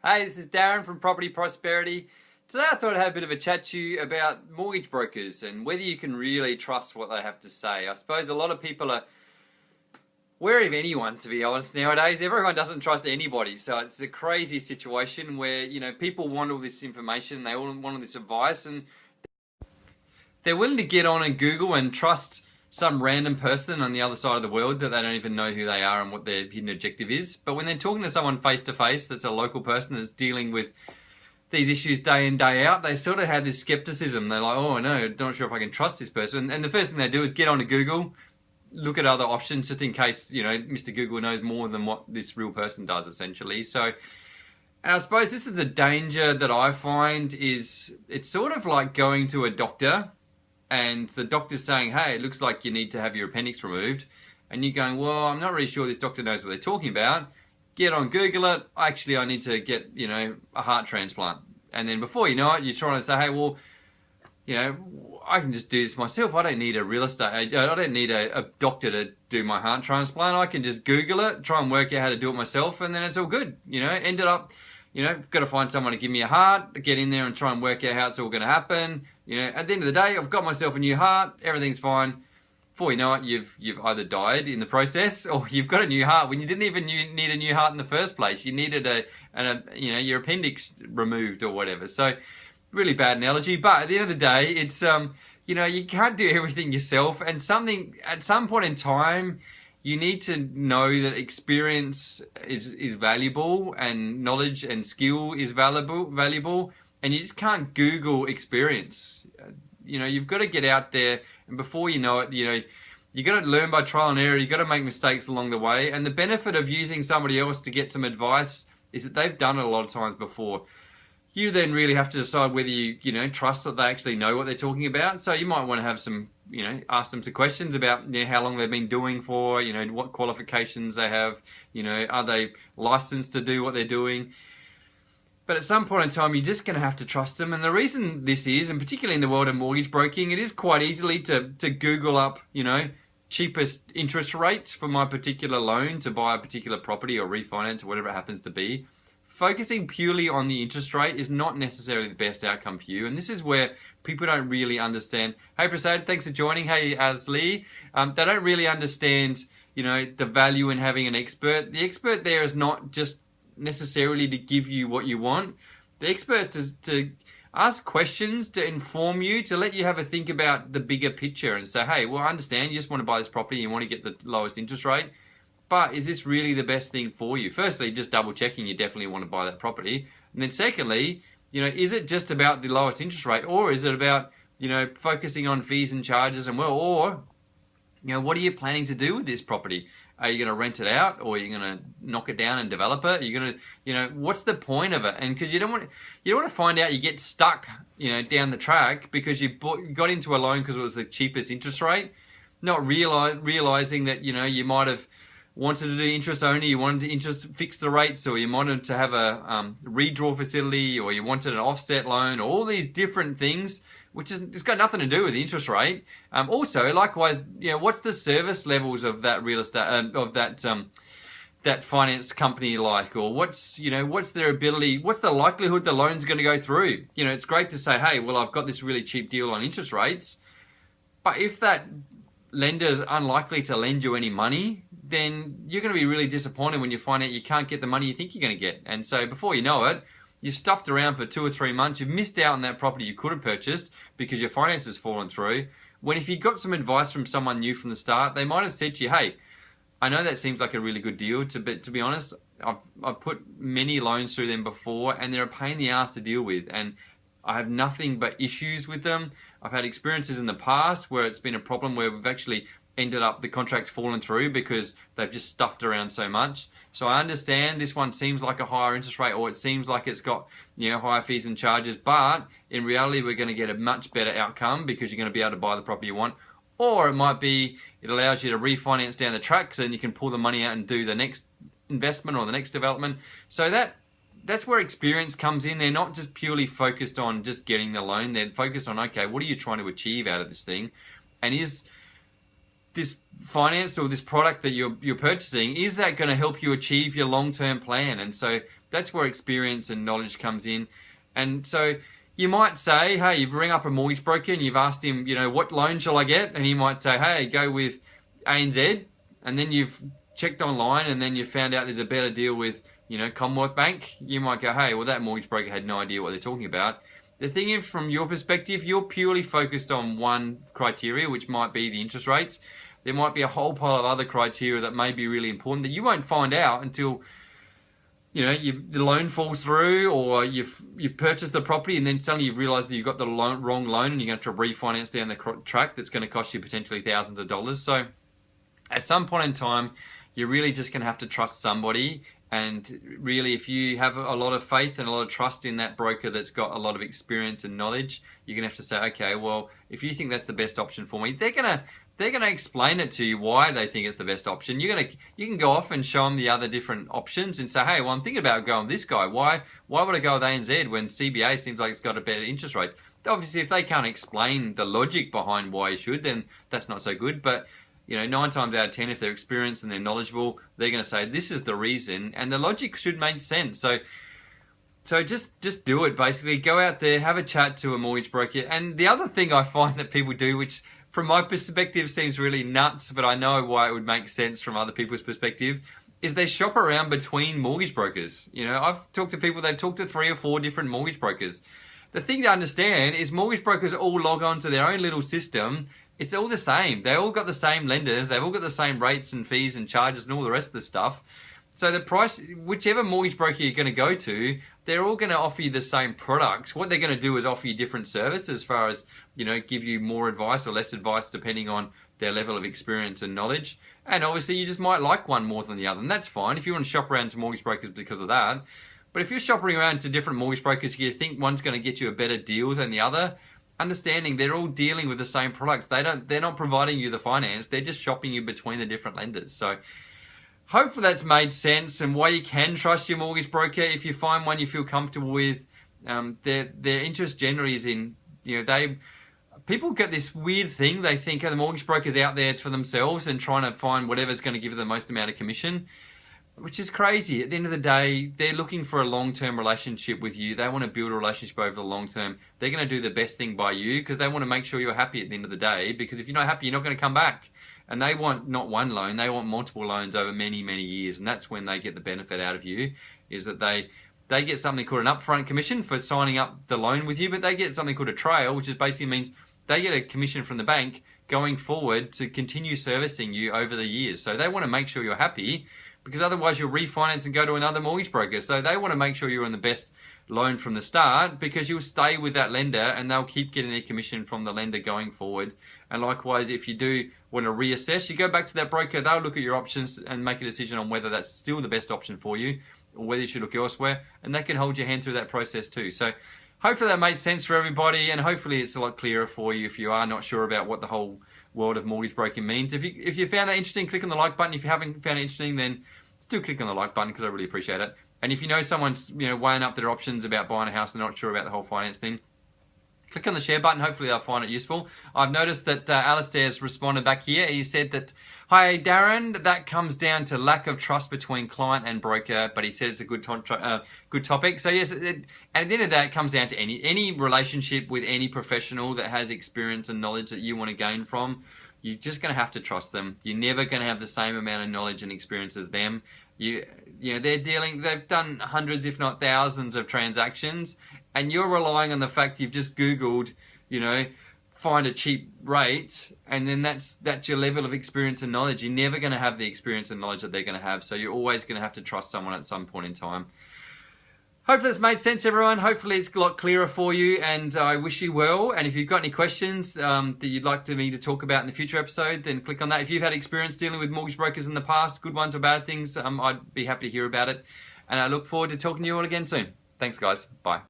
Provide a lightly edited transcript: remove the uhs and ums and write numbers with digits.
Hey, this is Darren from Property Prosperity. Today I thought I'd have a bit of a chat to you about mortgage brokers and whether you can really trust what they have to say. I suppose a lot of people are wary of anyone, to be honest, nowadays. Everyone doesn't trust anybody, so it's a crazy situation where, people want all this information, they all want all this advice, and they're willing to get on and Google and trust some random person on the other side of the world that they don't even know who they are and what their hidden objective is. But when they're talking to someone face to face that's a local person that's dealing with these issues day in, day out, they sort of have this skepticism. They're like, oh no, not sure if I can trust this person. And the first thing they do is get onto Google, look at other options just in case, Mr. Google knows more than what this real person does, essentially. So, and I suppose this is the danger that I find is it's sort of like going to a doctor and the doctor's saying, hey, it looks like you need to have your appendix removed. And you're going, well, I'm not really sure this doctor knows what they're talking about. Get on Google it. Actually, I need to get, a heart transplant. And then before you know it, you're trying to say, hey, well, I can just do this myself. I don't need a real estate, I don't need a doctor to do my heart transplant. I can just Google it, try and work out how to do it myself, and then it's all good. Ended up, got to find someone to give me a heart, get in there and try and work out how it's all going to happen. At the end of the day, I've got myself a new heart, everything's fine. Before you know it, you've either died in the process or you've got a new heart when you didn't even need a new heart in the first place. You needed your appendix removed or whatever. So really bad analogy, but at the end of the day, it's you can't do everything yourself, and at some point in time you need to know that experience is valuable and knowledge and skill is valuable, and you just can't Google experience. You've got to get out there, and before you know it, you got to learn by trial and error. You got to make mistakes along the way, and the benefit of using somebody else to get some advice is that they've done it a lot of times before. You then really have to decide whether you trust that they actually know what they're talking about. So you might want to have some, ask them some questions about how long they've been doing for, what qualifications they have, are they licensed to do what they're doing. But at some point in time, you're just going to have to trust them. And the reason this is, and particularly in the world of mortgage broking, it is quite easily to Google up, cheapest interest rates for my particular loan to buy a particular property or refinance or whatever it happens to be. Focusing purely on the interest rate is not necessarily the best outcome for you. And this is where people don't really understand. Hey, Prasad, thanks for joining. Hey, Asli. They don't really understand, the value in having an expert. The expert there is not just necessarily to give you what you want. The expert is to ask questions, to inform you, to let you have a think about the bigger picture and say, hey, well, I understand you just want to buy this property and you want to get the lowest interest rate. But is this really the best thing for you? Firstly, just double checking you definitely want to buy that property. And then secondly, is it just about the lowest interest rate, or is it about, focusing on fees and charges and what are you planning to do with this property? Are you going to rent it out, or are you going to knock it down and develop it? Are you going to, what's the point of it? And because you don't want to find out you get stuck, down the track because you got into a loan because it was the cheapest interest rate, not realizing that, you might have wanted to do interest only, you wanted to fix the rates, or you wanted to have a redraw facility, or you wanted an offset loan, or all these different things, which it's got nothing to do with the interest rate. Also, likewise, what's the service levels of that real estate, of that finance company like, or what's their ability, what's the likelihood the loan's going to go through? It's great to say, hey, well, I've got this really cheap deal on interest rates, but if that lender is unlikely to lend you any money, then you're going to be really disappointed when you find out you can't get the money you think you're going to get. And so before you know it, you've stuffed around for 2 or 3 months, you've missed out on that property you could have purchased because your finance has fallen through, when if you got some advice from someone new from the start, they might have said to you, hey, I know that seems like a really good deal, but to be honest, I've put many loans through them before and they're a pain in the ass to deal with, and I have nothing but issues with them. I've had experiences in the past where it's been a problem where we've actually ended up the contract's fallen through because they've just stuffed around so much. So I understand this one seems like a higher interest rate, or it seems like it's got higher fees and charges, but in reality we're going to get a much better outcome because you're going to be able to buy the property you want. Or it might be it allows you to refinance down the track, so then you can pull the money out and do the next investment or the next development. So that's where experience comes in. They're not just purely focused on just getting the loan. They're focused on, okay, what are you trying to achieve out of this thing? And is this finance or this product that you're purchasing, is that going to help you achieve your long-term plan? And so that's where experience and knowledge comes in. And so you might say, hey, you've ring up a mortgage broker and you've asked him, what loan shall I get? And he might say, hey, go with ANZ. And then you've checked online and then you found out there's a better deal with, Commonwealth Bank. You might go, hey, well, that mortgage broker had no idea what they're talking about. The thing is, from your perspective, you're purely focused on one criteria, which might be the interest rates. There might be a whole pile of other criteria that may be really important that you won't find out until the loan falls through, or you've purchased the property and then suddenly you've realised that you've got the wrong loan and you're going to have to refinance down the track. That's going to cost you potentially thousands of dollars. So at some point in time, you're really just going to have to trust somebody. And really, if you have a lot of faith and a lot of trust in that broker that's got a lot of experience and knowledge, you're going to have to say, okay, well, if you think that's the best option for me, they're going to explain it to you why they think it's the best option. You can go off and show them the other different options and say, hey, well, I'm thinking about going with this guy. Why would I go with ANZ when CBA seems like it's got a better interest rate? Obviously, if they can't explain the logic behind why you should, then that's not so good. But 9 times out of 10, if they're experienced and they're knowledgeable, they're going to say, this is the reason, and the logic should make sense. So just do it, basically. Go out there, have a chat to a mortgage broker. And the other thing I find that people do, which from my perspective seems really nuts, but I know why it would make sense from other people's perspective, is they shop around between mortgage brokers. I've talked to people, they've talked to 3 or 4 different mortgage brokers. The thing to understand is mortgage brokers all log on to their own little system. It's all the same. They all got the same lenders. They've all got the same rates and fees and charges and all the rest of the stuff. So the price, whichever mortgage broker you're going to go to, they're all going to offer you the same products. What they're going to do is offer you different services as far as, give you more advice or less advice depending on their level of experience and knowledge. And obviously you just might like one more than the other. And that's fine if you want to shop around to mortgage brokers because of that. But if you're shopping around to different mortgage brokers, you think one's going to get you a better deal than the other, understanding they're all dealing with the same products. They're not providing you the finance. They're just shopping you between the different lenders. So hopefully that's made sense, and why you can trust your mortgage broker if you find one you feel comfortable with. Their interest generally is in, people get this weird thing. They think, the mortgage broker's out there for themselves and trying to find whatever's going to give them the most amount of commission, which is crazy. At the end of the day, they're looking for a long-term relationship with you. They want to build a relationship over the long term. They're going to do the best thing by you because they want to make sure you're happy at the end of the day, because if you're not happy, you're not going to come back. And they want not one loan, they want multiple loans over many, many years. And that's when they get the benefit out of you, is that they get something called an upfront commission for signing up the loan with you, but they get something called a trail, which is basically means they get a commission from the bank going forward to continue servicing you over the years. So they want to make sure you're happy, because otherwise you'll refinance and go to another mortgage broker. So they want to make sure you're on the best loan from the start, because you'll stay with that lender and they'll keep getting their commission from the lender going forward. And likewise, if you do want to reassess, you go back to that broker, they'll look at your options and make a decision on whether that's still the best option for you or whether you should look elsewhere, and they can hold your hand through that process too. So hopefully that made sense for everybody, and hopefully it's a lot clearer for you if you are not sure about what the whole world of mortgage broking means. If you found that interesting, click on the like button. If you haven't found it interesting, then still click on the like button, because I really appreciate it. And if you know someone's weighing up their options about buying a house, they're not sure about the whole finance thing, click on the share button. Hopefully they'll find it useful. I've noticed that Alistair's responded back here. He said that, hi Darren, that comes down to lack of trust between client and broker, but he said it's a good topic. So yes, and at the end of the day, it comes down to any relationship with any professional that has experience and knowledge that you want to gain from. You're just going to have to trust them. You're never going to have the same amount of knowledge and experience as them. They've done hundreds, if not thousands of transactions, and you're relying on the fact you've just Googled, find a cheap rate, and then that's your level of experience and knowledge. You're never going to have the experience and knowledge that they're going to have, so you're always going to have to trust someone at some point in time. Hopefully it's made sense, everyone. Hopefully it's a lot clearer for you, and I wish you well. And if you've got any questions that you'd like me to talk about in the future episode, then click on that. If you've had experience dealing with mortgage brokers in the past, good ones or bad things, I'd be happy to hear about it. And I look forward to talking to you all again soon. Thanks, guys. Bye.